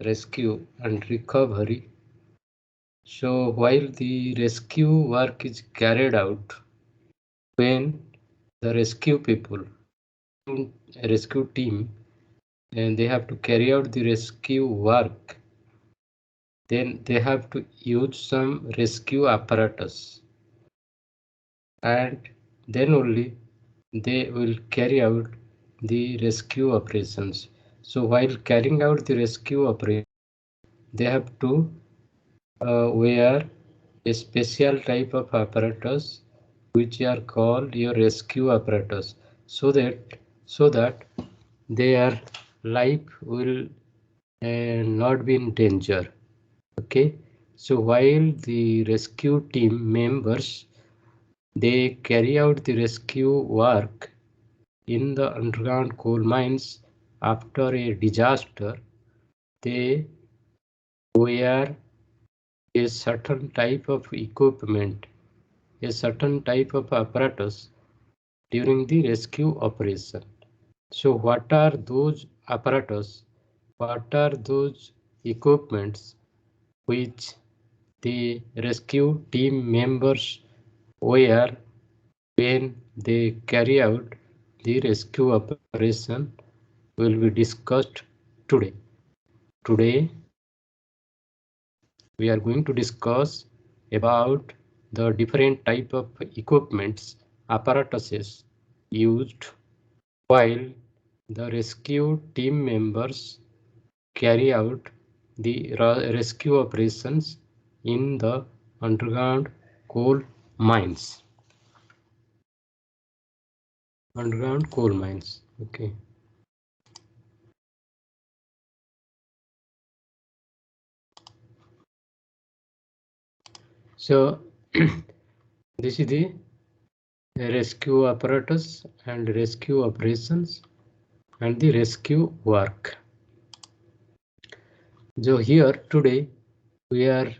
rescue and recovery. So while the rescue work is carried out, when the rescue people, rescue team, and they have to carry out the rescue work, then they have to use some rescue apparatus, and then only they will carry out the rescue operations. So while carrying out the rescue operation, they have to wear a special type of apparatus which are called your rescue apparatus, so that their life will not be in danger. Okay, so while the rescue team members, they carry out the rescue work in the underground coal mines after a disaster, they wear a certain type of equipment, a certain type of apparatus during the rescue operation. So what are those apparatus? What are those equipments which the rescue team members wear when they carry out the rescue operation will be discussed today. Today we are going to discuss about the different type of equipments, apparatuses used while the rescue team members carry out the rescue operations in the underground coal mines. Underground coal mines. Okay. So this is the rescue apparatus and rescue operations and the rescue work. So here today we are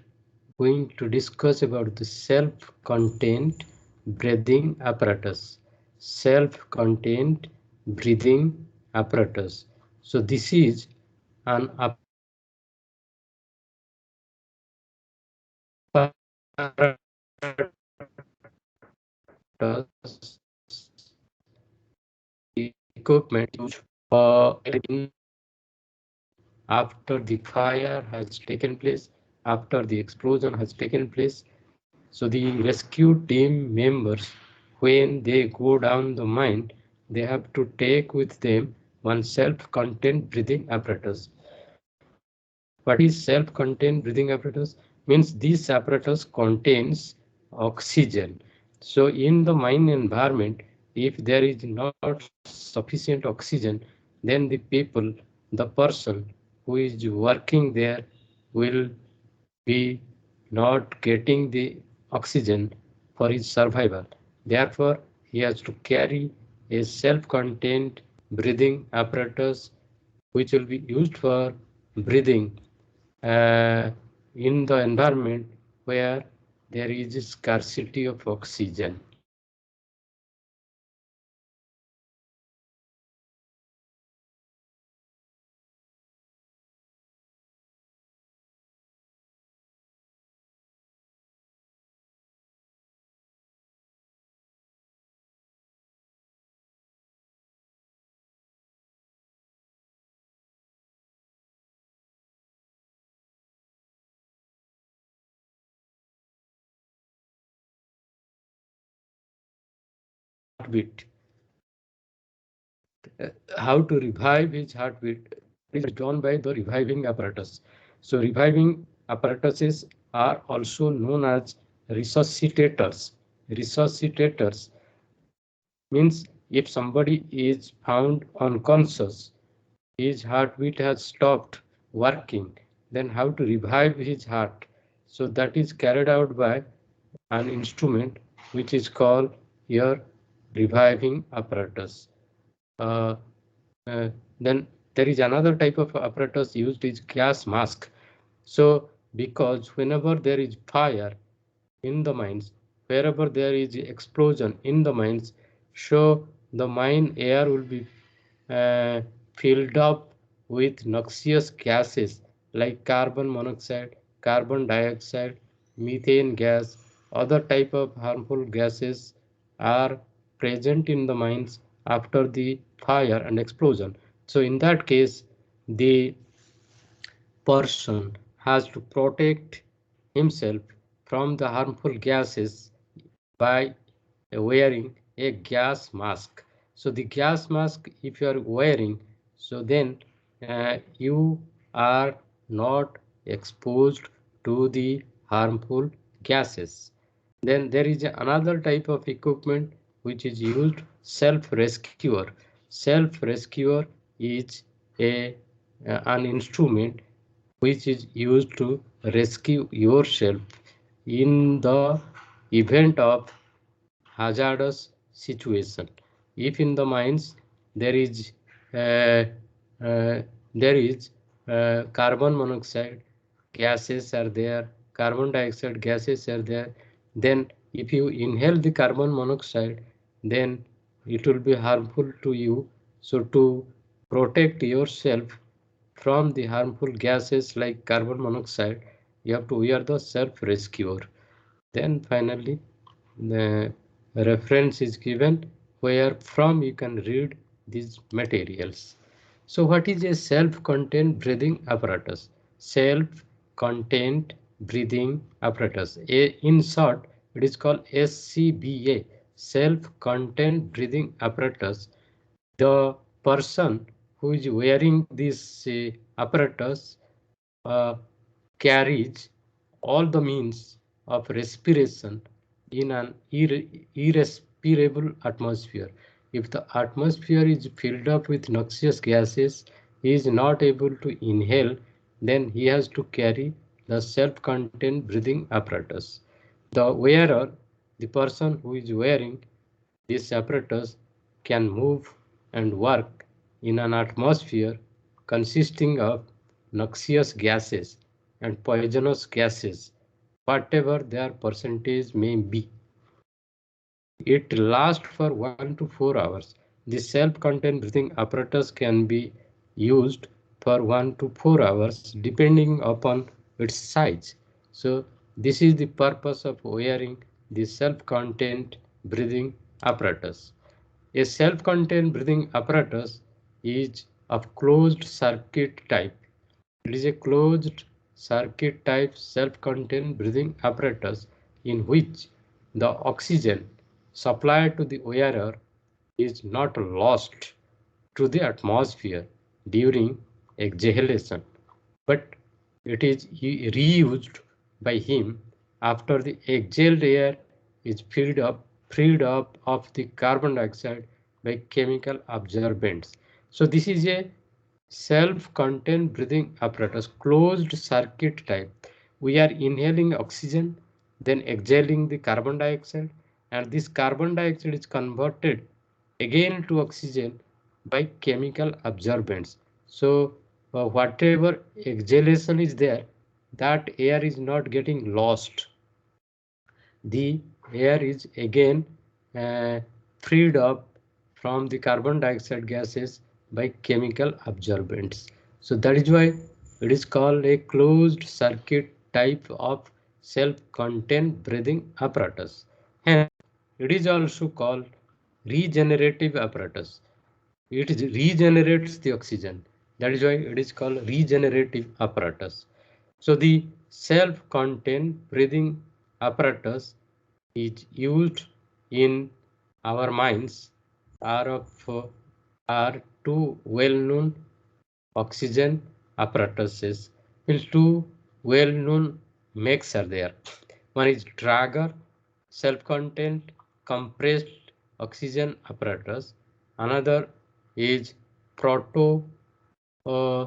going to discuss about the self-contained breathing apparatus. Self-contained breathing apparatus. So this is an apparatus, equipment used for after the fire has taken place, after the explosion has taken place. So the rescue team members, when they go down the mine, they have to take with them one self-contained breathing apparatus. What is self-contained breathing apparatus? Means this apparatus contains oxygen. So in the mine environment, if there is not sufficient oxygen, then the people, the person who is working there will be not getting the oxygen for his survival. Therefore, he has to carry a self-contained breathing apparatus which will be used for breathing in the environment where there is a scarcity of oxygen. Heartbeat. How to revive his heartbeat is done by the reviving apparatus. So reviving apparatuses are also known as resuscitators. Resuscitators means if somebody is found unconscious, his heartbeat has stopped working, then how to revive his heart? So that is carried out by an instrument which is called your reviving apparatus. Uh, uh, then there is another type of apparatus used is gas mask. So because whenever there is fire in the mines, wherever there is explosion in the mines, so the mine air will be uh, filled up with noxious gases like carbon monoxide, carbon dioxide, methane gas, other type of harmful gases are present in the mines after the fire and explosion. So in that case, the person has to protect himself from the harmful gases by wearing a gas mask. So the gas mask, if you are wearing, so then you are not exposed to the harmful gases. Then there is another type of equipment which is used, self rescuer. Self rescuer is a an instrument which is used to rescue yourself in the event of hazardous situation. If in the mines there is uh, uh, carbon monoxide gases are there, carbon dioxide gases are there, then if you inhale the carbon monoxide, then it will be harmful to you. So to protect yourself from the harmful gases like carbon monoxide, you have to wear the self rescuer. Then finally, the reference is given where from you can read these materials. So what is a self-contained breathing apparatus? Self-contained breathing apparatus. In short, it is called SCBA, self-contained breathing apparatus. The person who is wearing this apparatus uh, carries all the means of respiration in an irrespirable atmosphere. If the atmosphere is filled up with noxious gases, he is not able to inhale, then he has to carry the self-contained breathing apparatus. The wearer, the person who is wearing this apparatus, can move and work in an atmosphere consisting of noxious gases and poisonous gases, whatever their percentage may be. It lasts for 1 to 4 hours. The self-contained breathing apparatus can be used for 1 to 4 hours depending upon its size. So this is the purpose of wearing the self-contained breathing apparatus. A self-contained breathing apparatus is of closed circuit type. It is a closed circuit type self-contained breathing apparatus in which the oxygen supplied to the wearer is not lost to the atmosphere during exhalation, but it is reused by him after the exhaled air is freed up of the carbon dioxide by chemical absorbents. So this is a self-contained breathing apparatus, closed circuit type. We are inhaling oxygen, then exhaling the carbon dioxide, and this carbon dioxide is converted again to oxygen by chemical absorbents. So whatever exhalation is there, that air is not getting lost. The air is again uh, freed up from the carbon dioxide gases by chemical absorbents. So that is why it is called a closed circuit type of self-contained breathing apparatus. Hence, it is also called regenerative apparatus. It regenerates the oxygen. That is why it is called regenerative apparatus. So the self-contained breathing apparatus is used in our minds are of are two well-known oxygen apparatuses. Means two well-known makes are there. One is Drager self-contained compressed oxygen apparatus. Another is Proto uh,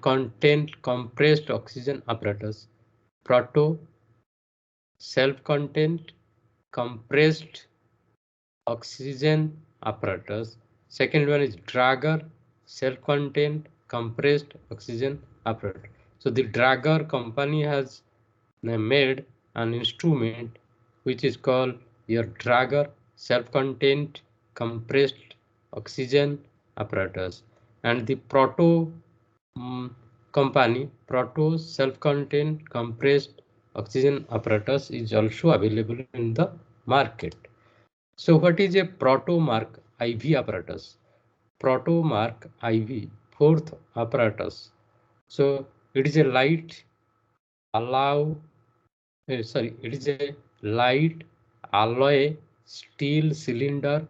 contained compressed oxygen apparatus. Proto self-contained compressed oxygen apparatus. Second one is Drager self-contained compressed oxygen apparatus. So the Drager company has made an instrument which is called your Drager self-contained compressed oxygen apparatus, and the Proto um, company, Proto self-contained compressed oxygen apparatus is also available in the market. So what is a Proto Mark IV apparatus? Proto Mark IV fourth apparatus. So it is a light it is a light alloy steel cylinder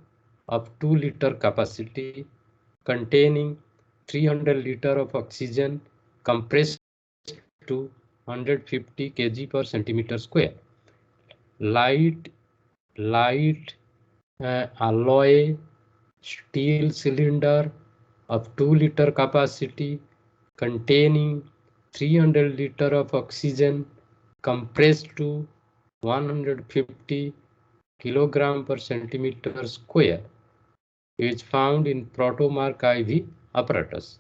of 2-liter capacity containing 300 liter of oxygen compressed to 150 kg per centimeter square. Light alloy steel cylinder of 2-liter capacity containing 300 liter of oxygen compressed to 150 kilogram per centimeter square is found in Protomark IV apparatus.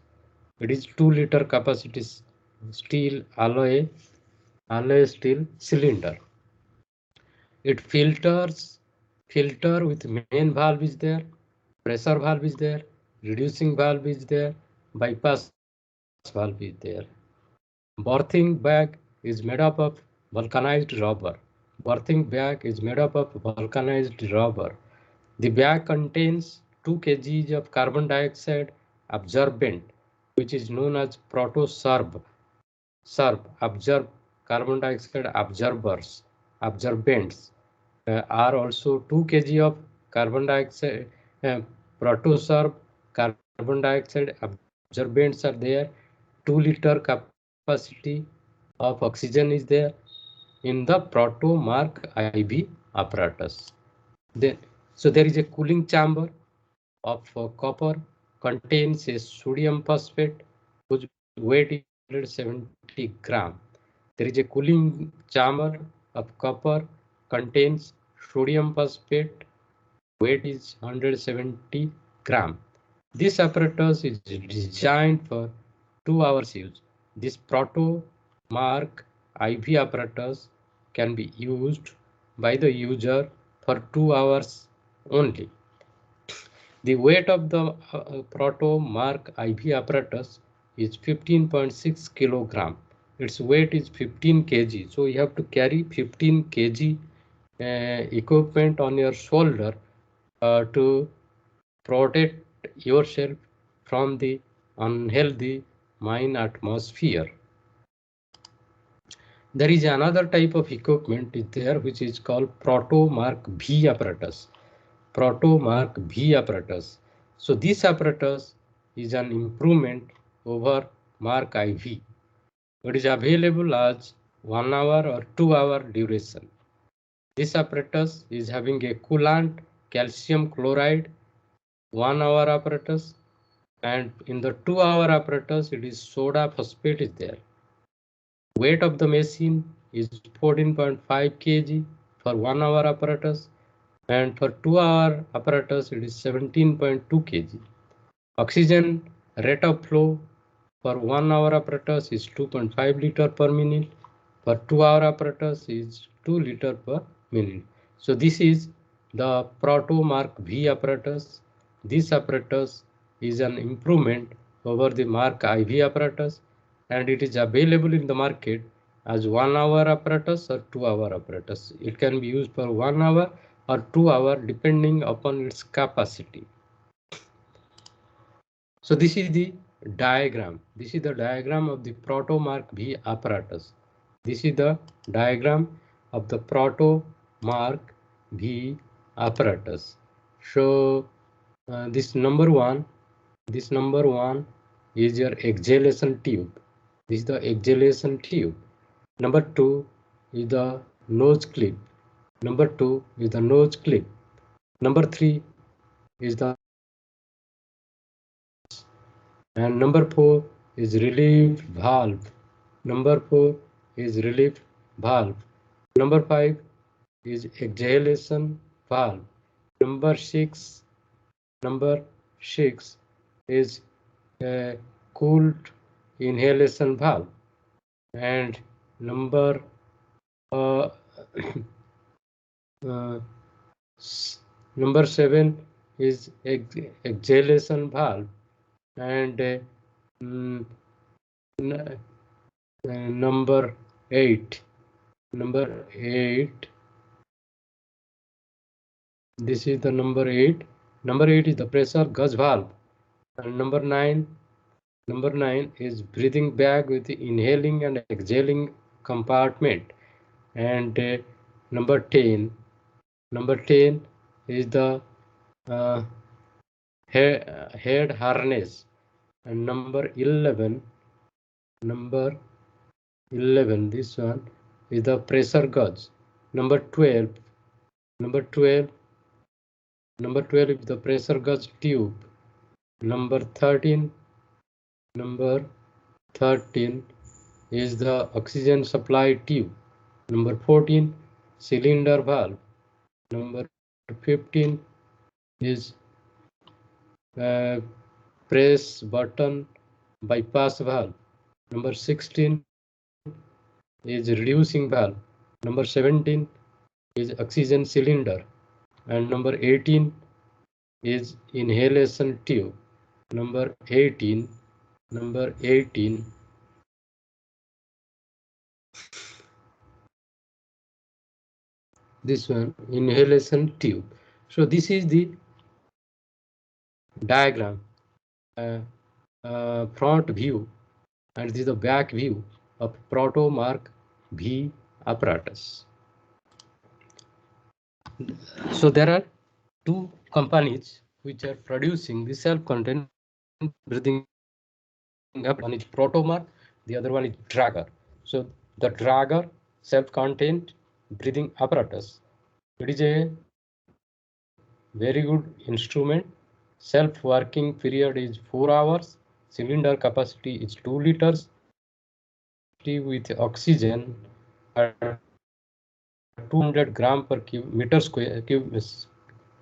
It is 2-liter capacity steel alloy steel cylinder. It filter with main valve is there, pressure valve is there, reducing valve is there, bypass valve is there. Berthing bag is made up of vulcanized rubber. Berthing bag is made up of vulcanized rubber. The bag contains 2 kg of carbon dioxide absorbent, which is known as proto-SURB. Absorb carbon dioxide absorbents are also 2 kg of carbon dioxide. Proto-SURB carbon dioxide absorbents are there. 2-liter capacity of oxygen is there in the Proto-Mark IV apparatus. So there is a cooling chamber of copper contains a sodium phosphate whose weight is 170 gram. There is a cooling chamber of copper contains sodium phosphate weight is 170 gram. This apparatus is designed for 2 hours use. This Proto Mark IV apparatus can be used by the user for 2 hours only. The weight of the Proto Mark IV apparatus is 15.6 kilogram. Its weight is 15 kg. So you have to carry 15 kg equipment on your shoulder to protect yourself from the unhealthy mine atmosphere. There is another type of equipment is there which is called Proto Mark V apparatus. Proto Mark V apparatus. So this apparatus is an improvement over Mark IV. It is available as 1 hour or 2 hour duration. This apparatus is having a coolant calcium chloride 1 hour apparatus, and in the 2 hour apparatus it is soda phosphate is there. Weight of the machine is 14.5 kg for 1 hour apparatus, and for 2 hour apparatus it is 17.2 kg. Oxygen rate of flow for 1 hour apparatus is 2.5 liter per minute. For 2 hour apparatus is 2 liter per minute. So this is the Proto Mark V apparatus. This apparatus is an improvement over the Mark IV apparatus, and it is available in the market as 1 hour apparatus or 2 hour apparatus. It can be used for 1 hour or 2 hour depending upon its capacity. So this is the diagram. This is the diagram of the Proto Mark V apparatus. This is the diagram of the Proto Mark V apparatus. So this number one is your exhalation tube. This is the exhalation tube. Number 2 is the nose clip. Number 2 is the nose clip. Number 3 is the, and number 4 is relief valve. Number 4 is relief valve. Number 5 is exhalation valve. Number 6 is cooled inhalation valve, and number number 7 is exhalation valve, and Number 8. Number 8. This is the number 8. Number 8 is the pressure gauge valve. And number 9. Number 9 is breathing bag with the inhaling and exhaling compartment. And number 10. Number 10 is the head harness. And number 11. Number 11, this one is the pressure gauge. Number 12 is the pressure gauge tube. Number 13 is the oxygen supply tube. Number 14, cylinder valve. Number 15 is press button bypass valve. Number 16 is reducing valve. Number 17 is oxygen cylinder. And number 18 is inhalation tube. Number 18 this one, inhalation tube. So this is the diagram, front view, and this is the back view of Proto Mark V apparatus. So there are two companies which are producing the self-contained breathing apparatus. One is Protomark, the other one is Drager. So the Drager self-contained breathing apparatus, it is a very good instrument. Self-working period is 4 hours. Cylinder capacity is 2 liters. With oxygen at 200 gram per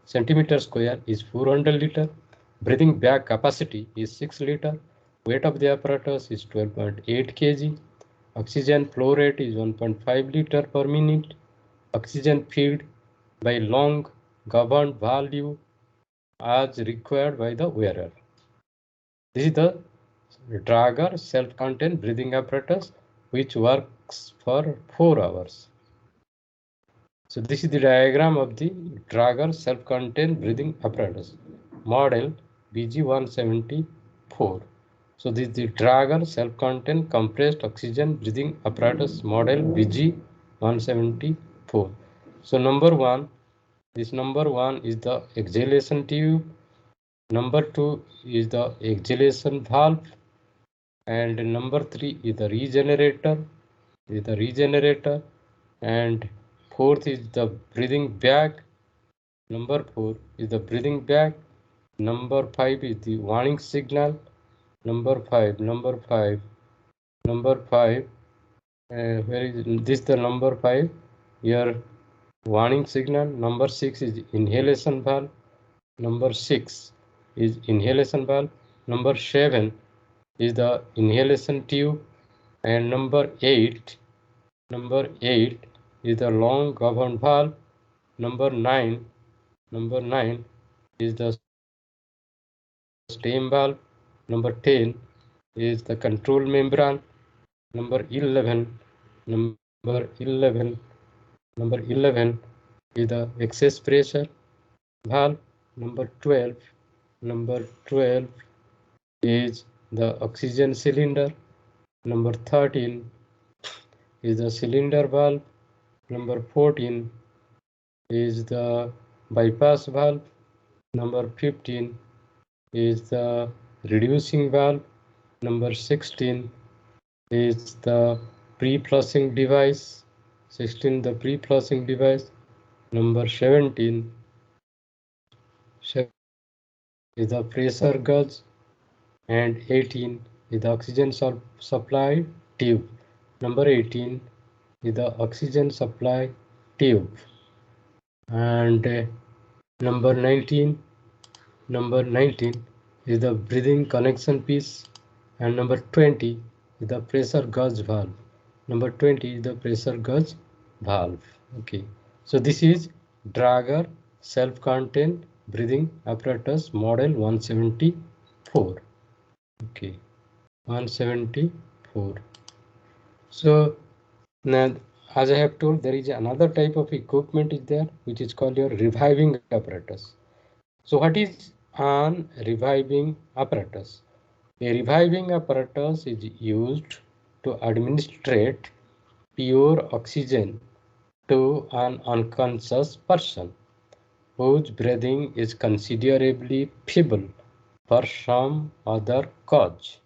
centimeter square is 400 liter. Breathing bag capacity is 6 liter. Weight of the apparatus is 12.8 kg. Oxygen flow rate is 1.5 liter per minute. Oxygen filled by long governed valve as required by the wearer. This is the Drager self-contained breathing apparatus which works for 4 hours. So this is the diagram of the Drager self-contained breathing apparatus, model BG174. So this is the Drager self-contained compressed oxygen breathing apparatus, model BG174. So number 1, this number 1 is the exhalation tube. Number 2 is the exhalation valve, and number 3 is the regenerator. And fourth is the breathing bag. Number 4 is the breathing bag. Number 5 is the warning signal. Number 5. Where is this? The number 5. Your warning signal. Number 6 is inhalation valve. Number 6 is inhalation valve. Number 7 is the inhalation tube. And number 8 is the long governed valve. Number 9 is the stem valve. Number 10 is the control membrane. Number 11 is the excess pressure valve. Number 12 is the oxygen cylinder. Number 13 is the cylinder valve. Number 14 is the bypass valve. Number 15 is the reducing valve. Number 16 is the pre-flushing device. Number 17 is the pressure gauge, and 18 is the oxygen supply tube. Number 18 is the oxygen supply tube. And number 19 is the breathing connection piece. And number 20 is the pressure gauge valve. Okay, so this is Drager self-contained breathing apparatus, model 174. Okay, 174. 4. So now, as I have told, there is another type of equipment is there, which is called your reviving apparatus. So what is an reviving apparatus? A reviving apparatus is used to administrate pure oxygen to an unconscious person whose breathing is considerably feeble for some other cause.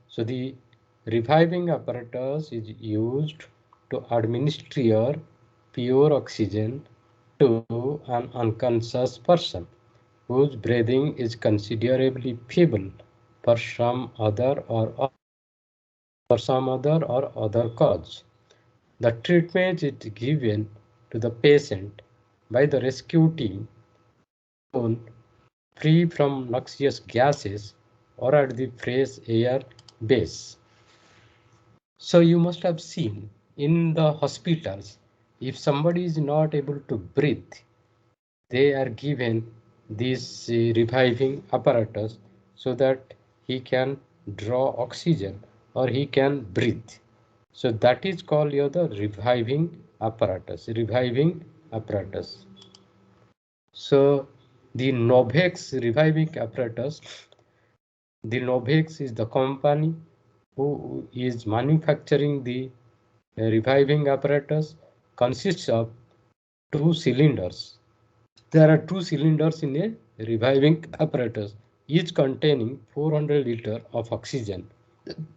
So the reviving apparatus is used to administer pure oxygen to an unconscious person whose breathing is considerably feeble for some other or other cause. The treatment is given to the patient by the rescue team free from noxious gases or at the fresh air base. So you must have seen in the hospitals, if somebody is not able to breathe, they are given this reviving apparatus so that he can draw oxygen or he can breathe. So that is called the reviving apparatus. Reviving apparatus. So the Novex reviving apparatus, the Novex is the company who is manufacturing the reviving apparatus, consists of 2 cylinders. There are 2 cylinders in a reviving apparatus, each containing 400 liters of oxygen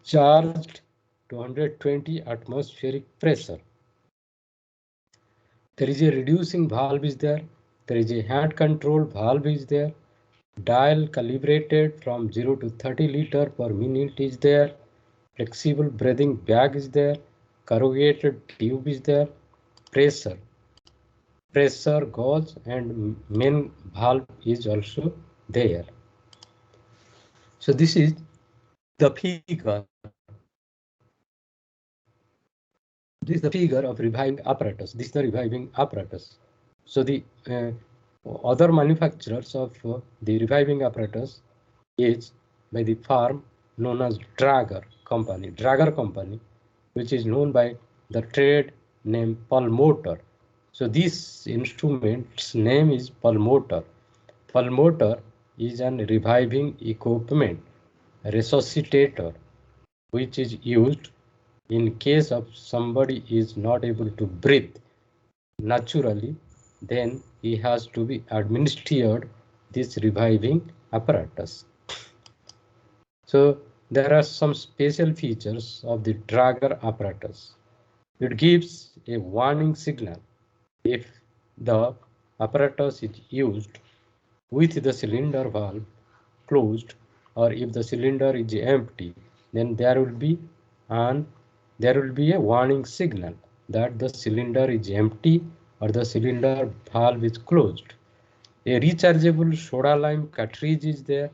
charged to 120 atmospheric pressure. There is a reducing valve is there. There is a hand control valve is there. Dial calibrated from 0 to 30 liters per minute is there. Flexible breathing bag is there. Corrugated tube is there. Pressure gauge and main valve is also there. So this is the figure. This is the figure of reviving apparatus. This is the reviving apparatus. So the other manufacturers of the reviving apparatus is by the firm known as Drager Company, which is known by the trade name Pulmotor. So this instrument's name is Pulmotor. Pulmotor is an reviving equipment, resuscitator, which is used in case of somebody is not able to breathe naturally, then he has to be administered this reviving apparatus. So there are some special features of the Drager apparatus. It gives a warning signal if the apparatus is used with the cylinder valve closed or if the cylinder is empty, then there will be a warning signal that the cylinder is empty or the cylinder valve is closed. A rechargeable soda lime cartridge is there,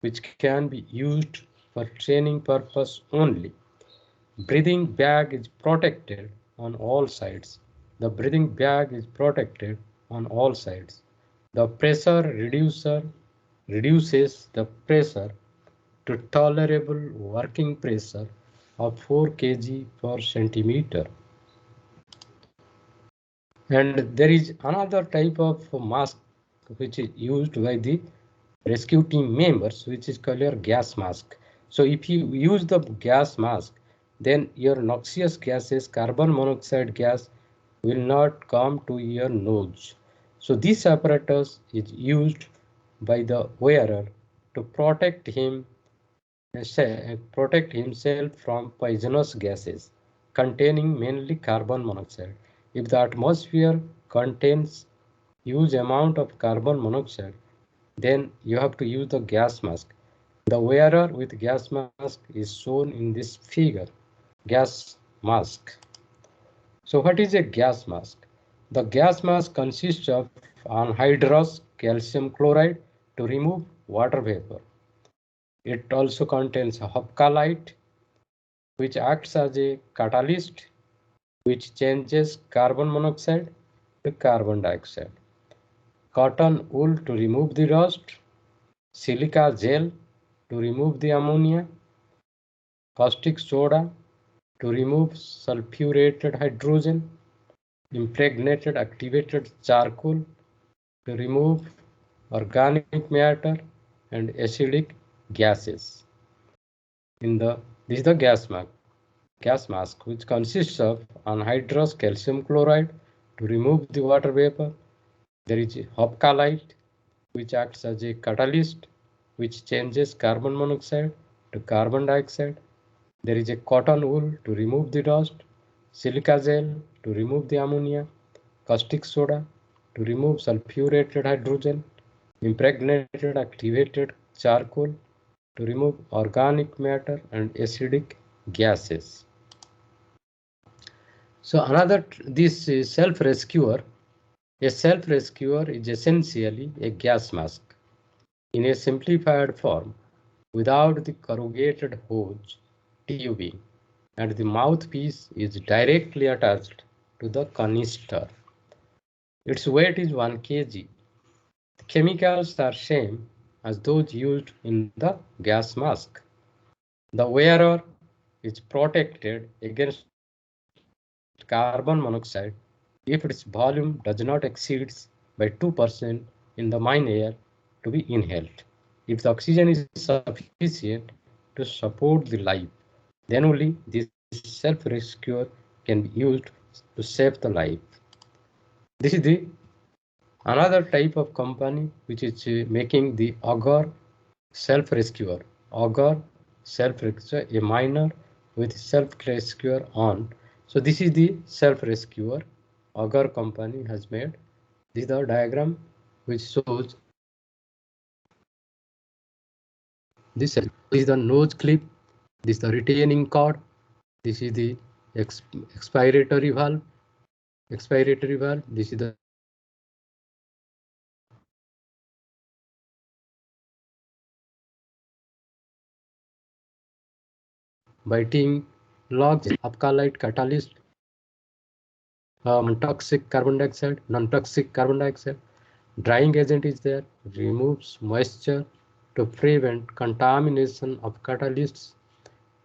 which can be used for training purpose only. Breathing bag is protected on all sides. The breathing bag is protected on all sides. The pressure reducer reduces the pressure to tolerable working pressure of 4 kg per centimeter. And there is another type of mask which is used by the rescue team members, which is called your gas mask. So if you use the gas mask, then your noxious gases, carbon monoxide gas, will not come to your nose. So this apparatus is used by the wearer to protect himself from poisonous gases containing mainly carbon monoxide. If the atmosphere contains huge amount of carbon monoxide, then you have to use the gas mask. The wearer with gas mask is shown in this figure. Gas mask. So what is a gas mask? The gas mask consists of anhydrous calcium chloride to remove water vapor. It also contains hopcalite, which acts as a catalyst which changes carbon monoxide to carbon dioxide. Cotton wool to remove the rust, silica gel to remove the ammonia, caustic soda to remove sulfurated hydrogen, impregnated activated charcoal to remove organic matter and acidic gases. This is the gas mask, which consists of anhydrous calcium chloride to remove the water vapor. There is hopcalite, which acts as a catalyst, which changes carbon monoxide to carbon dioxide. There is a cotton wool to remove the dust, silica gel to remove the ammonia, caustic soda to remove sulfurated hydrogen, impregnated activated charcoal to remove organic matter and acidic gases. So this self-rescuer, a self-rescuer is essentially a gas mask in a simplified form without the corrugated hose tubing, and the mouthpiece is directly attached to the canister. Its weight is 1 kg. The chemicals are same as those used in the gas mask. The wearer is protected against carbon monoxide if its volume does not exceed by 2% in the mine air to be inhaled. If the oxygen is sufficient to support the life, then only this self-rescuer can be used to save the life. This is the another type of company which is making the Auger self-rescuer. Auger self-rescuer, a miner with self-rescuer on. So this is the self-rescuer Auger company has made. This is the diagram which shows this is the nose clip, this is the retaining cord, this is the expiratory valve, this is the biting logs, alkalite catalyst, non-toxic carbon dioxide. Drying agent is there, removes moisture to prevent contamination of catalysts.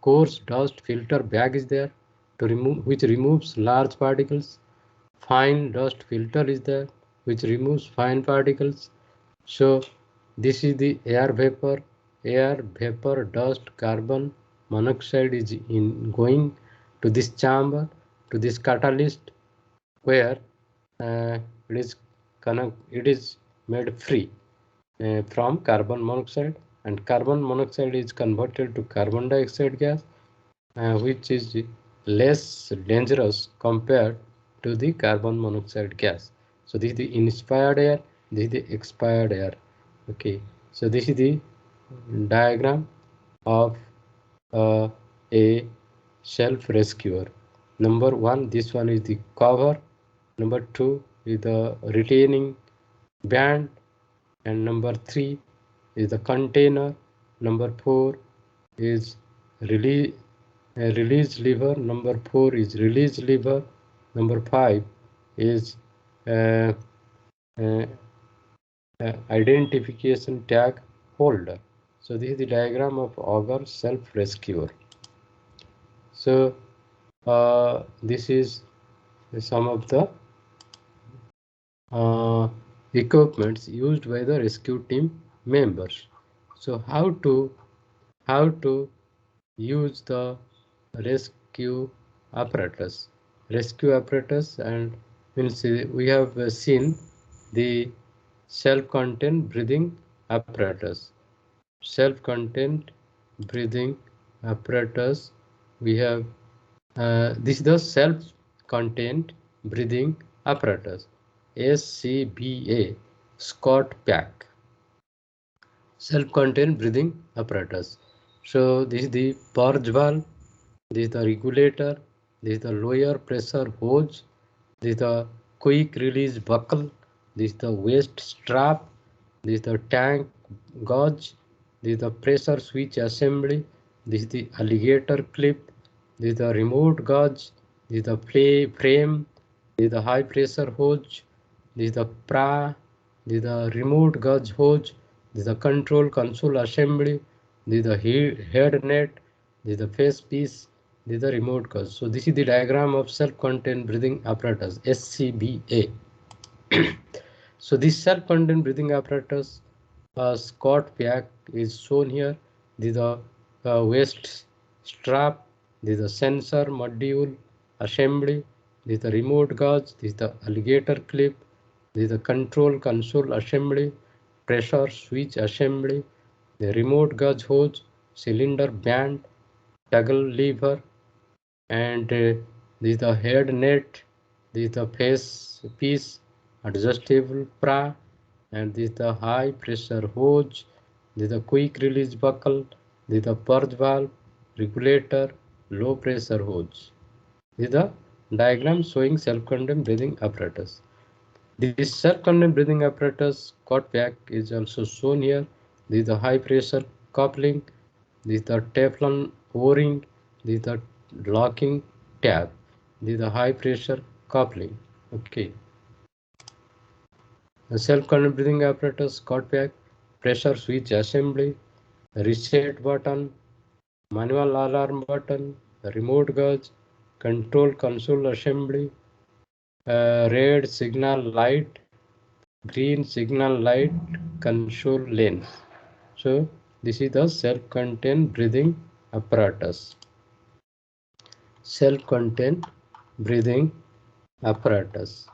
Coarse dust filter bag is there to which removes large particles. Fine dust filter is there which removes fine particles. So this is the air vapor, dust, carbon monoxide is going to this chamber, to this catalyst, where uh, it is made free from carbon monoxide, and carbon monoxide is converted to carbon dioxide gas, which is less dangerous compared to the carbon monoxide gas. So this is the inspired air, this is the expired air. Okay, so this is the diagram of a self-rescuer. Number one, this one is the cover. Number two is the retaining band, and number three is the container. Number four is release lever. Number four is release lever. Number five is uh, uh, identification tag holder. So this is the diagram of Auger self-rescuer. So this is some of the equipments used by the rescue team members. So how to use the rescue apparatus? And we have seen the self-contained breathing apparatus. Self-contained breathing apparatus. We have this is the self-contained breathing apparatus, SCBA, Scott Pack. Self-contained breathing apparatus. So this is the purge valve, this is the regulator, this is the lower pressure hose, this is the quick release buckle, this is the waist strap, this is the tank gauge, this is the pressure switch assembly, this is the alligator clip, this is the remote gauge, this is the frame, this is the high pressure hose, this is the this is the remote gauge hose, this is the control console assembly, this is the head net, This is the face piece, this is the remote gauge. So this is the diagram of self-contained breathing apparatus, SCBA. So this self-contained breathing apparatus, Scott pack is shown here. This is the waist strap, this is the sensor module assembly, this is the remote gauge, this is the alligator clip, this is the control console assembly, pressure switch assembly, the remote gauge hose, cylinder band, toggle lever, and this is the head net, this is the face piece, adjustable bra, and this is the high pressure hose, this is the quick release buckle, this is the purge valve, regulator, low pressure hose. This is the diagram showing self-contained breathing apparatus. This self-contained breathing apparatus cot pack is also shown here. This is the high pressure coupling, this is the Teflon o-ring, this is the locking tab, this is the high pressure coupling. Okay. The self-contained breathing apparatus cot pack, pressure switch assembly, reset button, manual alarm button, remote gauge, control console assembly, red signal light, green signal light, console lane. So this is the self-contained breathing apparatus. Self-contained breathing apparatus.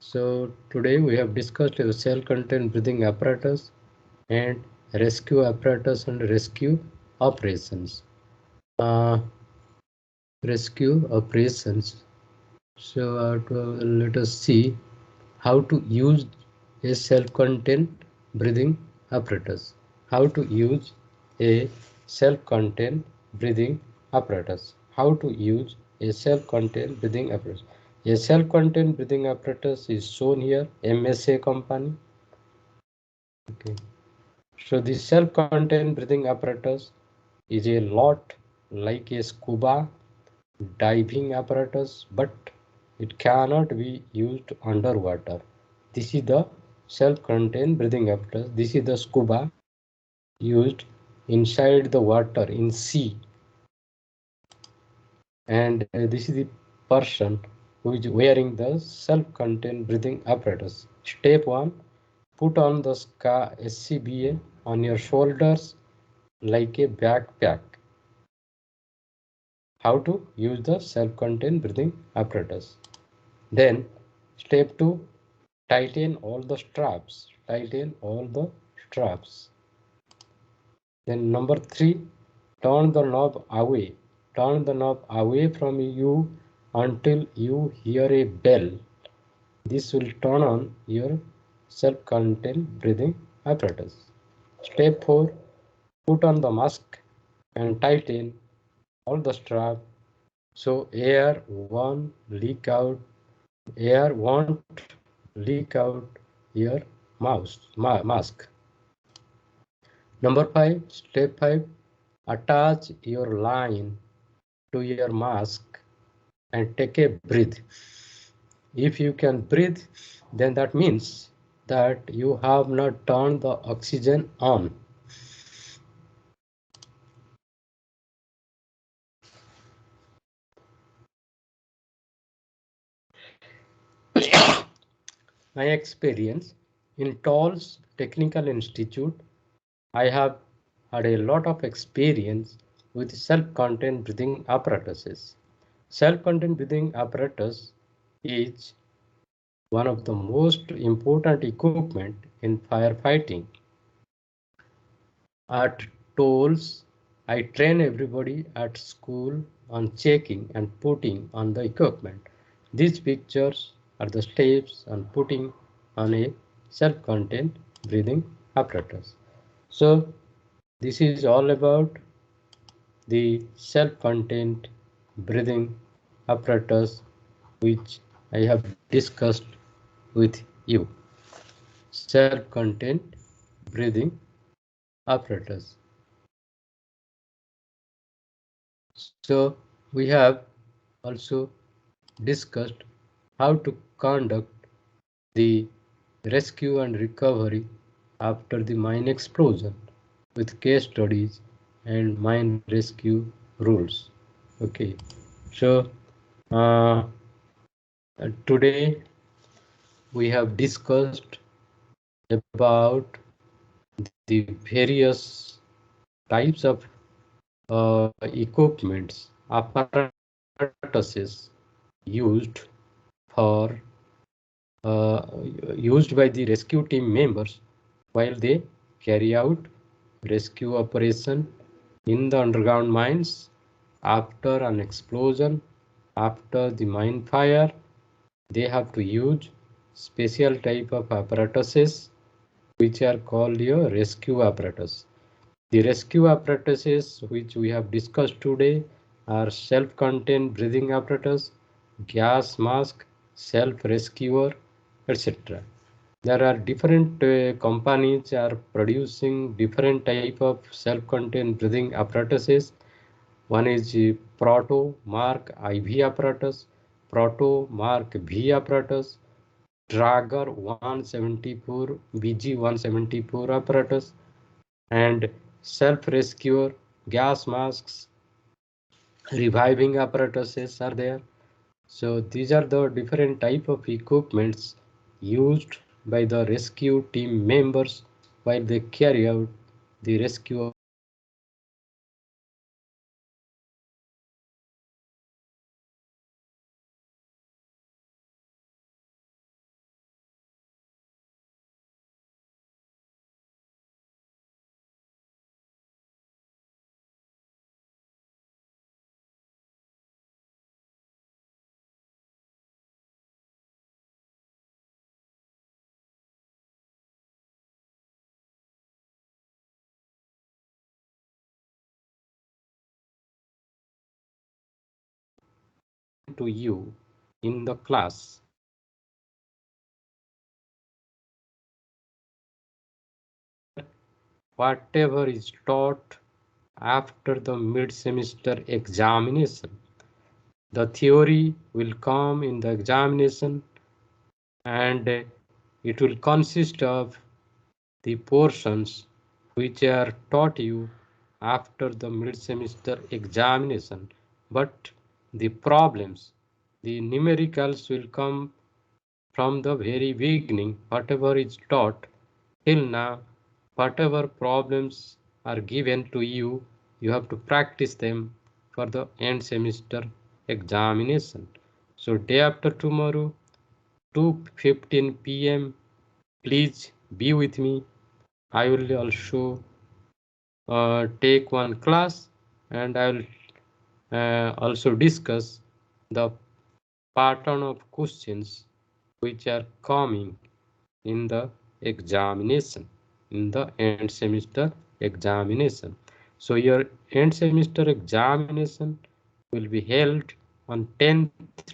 So today we have discussed the self-contained breathing apparatus and rescue apparatus and rescue operations. Rescue operations. So let us see how to use a self-contained breathing apparatus. How to use a self-contained breathing apparatus. How to use a self-contained breathing apparatus. A self-contained breathing apparatus is shown here, MSA company. Okay. So the self-contained breathing apparatus is a lot like a scuba diving apparatus, but it cannot be used underwater. This is the self-contained breathing apparatus. This is the scuba used inside the water in sea, and this is the person who is wearing the self-contained breathing apparatus. Step 1, put on the SCBA on your shoulders like a backpack. How to use the self-contained breathing apparatus. Then step 2, tighten all the straps. Tighten all the straps. Then number 3, turn the knob away. Turn the knob away from you until you hear a bell. This will turn on your self-contained breathing apparatus. Step 4, put on the mask and tighten all the strap so air won't leak out your mask. Number 5, step 5, attach your line to your mask and take a breath. If you can breathe, then that means that you have not turned the oxygen on. My experience in Tolles Technical Institute, I have had a lot of experience with self-contained breathing apparatuses. Self-contained breathing apparatus is one of the most important equipment in firefighting. At Tolles, I train everybody at school on checking and putting on the equipment. These pictures are the steps on putting on a self-contained breathing apparatus. So this is all about the self-contained breathing apparatus which I have discussed with you. Self-contained breathing apparatus. So we have also discussed how to conduct the rescue and recovery after the mine explosion with case studies and mine rescue rules. Okay, so today we have discussed about the various types of equipments, apparatuses used for used by the rescue team members while they carry out rescue operation in the underground mines after an explosion, after the mine fire. They have to use special type of apparatuses which are called your rescue apparatus. The rescue apparatuses which we have discussed today are self-contained breathing apparatus, gas mask, self-rescuer, etc. There are different companies are producing different type of self-contained breathing apparatuses. One is Proto Mark IV apparatus, Proto Mark V apparatus, Trager 174, BG 174 apparatus, and self-rescuer, gas masks, reviving apparatuses are there. So these are the different type of equipments used by the rescue team members while they carry out the rescue. To you in the class. Whatever is taught after the mid-semester examination. The theory will come in the examination and it will consist of the portions which are taught you after the mid-semester examination, but the problems, the numericals will come from the very beginning. Whatever is taught till now, whatever problems are given to you, you have to practice them for the end semester examination. So day after tomorrow, 2:15 p.m. please be with me. I will also take one class and I will also discuss the pattern of questions which are coming in the examination, in the end semester examination. So your end semester examination will be held on 10th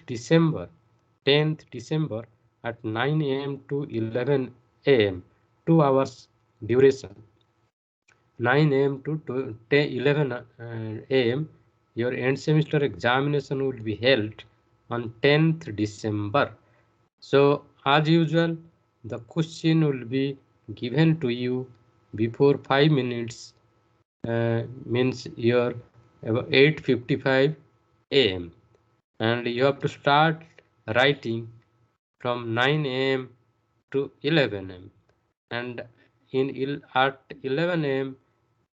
December, 10th December at 9 a.m. to 11 a.m. 2 hours duration. 9 a.m. to 11 a.m. your end semester examination will be held on 10th December. So as usual, the question will be given to you before 5 minutes, means your 8:55 a.m. and you have to start writing from 9 a.m. to 11 a.m. and at 11 a.m.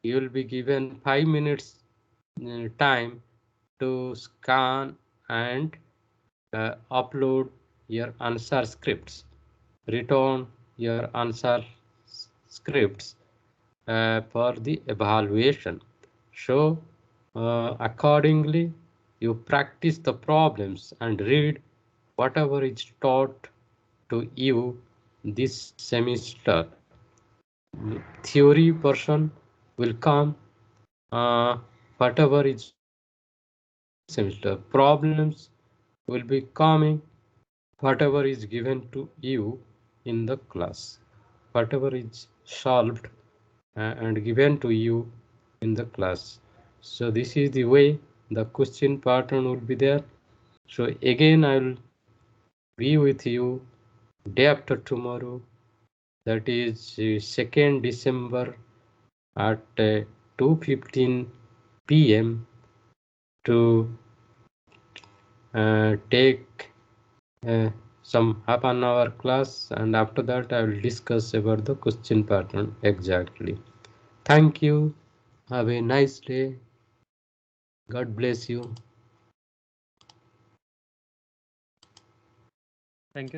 you will be given 5 minutes time to scan and upload your answer scripts, return your answer scripts for the evaluation. So accordingly you practice the problems and read whatever is taught to you this semester. Theory portion will come whatever is semester. Problems will be coming whatever is given to you in the class, whatever is solved and given to you in the class. So this is the way the question pattern will be there. So again I will be with you day after tomorrow, that is 2nd December at 2:15 p.m. to take some half an hour class, and after that I will discuss about the question pattern exactly. Thank you. Have a nice day. God bless you. Thank you.